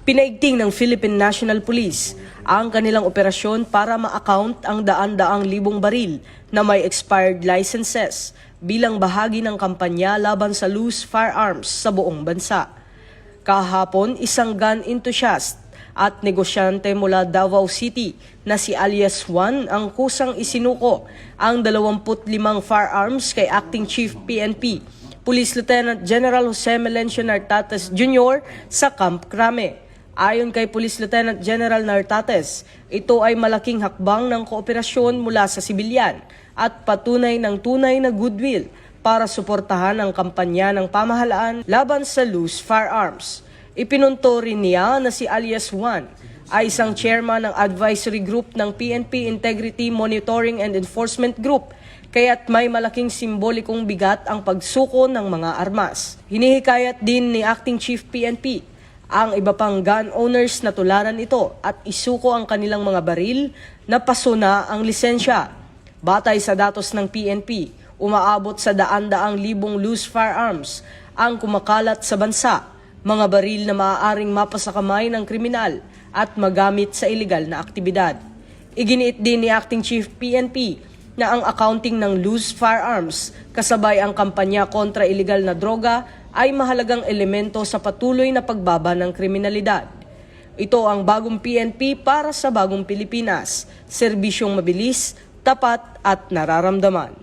Pinaigting ng Philippine National Police ang kanilang operasyon para ma-account ang daan-daang libong baril na may expired licenses bilang bahagi ng kampanya laban sa loose firearms sa buong bansa. Kahapon, isang gun enthusiast at negosyante mula Davao City na si alias Juan ang kusang isinuko ang 25 firearms kay Acting Chief PNP, Police Lieutenant General Jose Melencio Nartates Jr. sa Camp Crame. Ayon kay Police Lieutenant General Nartates, ito ay malaking hakbang ng kooperasyon mula sa sibilyan at patunay ng tunay na goodwill para suportahan ang kampanya ng pamahalaan laban sa loose firearms. Ipinunto rin niya na si alias Juan ay isang chairman ng advisory group ng PNP Integrity Monitoring and Enforcement Group, kaya't may malaking simbolikong bigat ang pagsuko ng mga armas. Hinihikayat din ni Acting Chief PNP ang iba pang gun owners na tularan ito at isuko ang kanilang mga baril na paso na ang lisensya. Batay sa datos ng PNP, umaabot sa daan-daang libong loose firearms ang kumakalat sa bansa, mga baril na maaaring mapasakamay ng kriminal at magamit sa iligal na aktibidad. Iginiit din ni Acting Chief PNP na ang accounting ng loose firearms kasabay ang kampanya kontra iligal na droga ay mahalagang elemento sa patuloy na pagbaba ng kriminalidad. Ito ang bagong PNP para sa bagong Pilipinas, serbisyong mabilis, tapat at nararamdaman.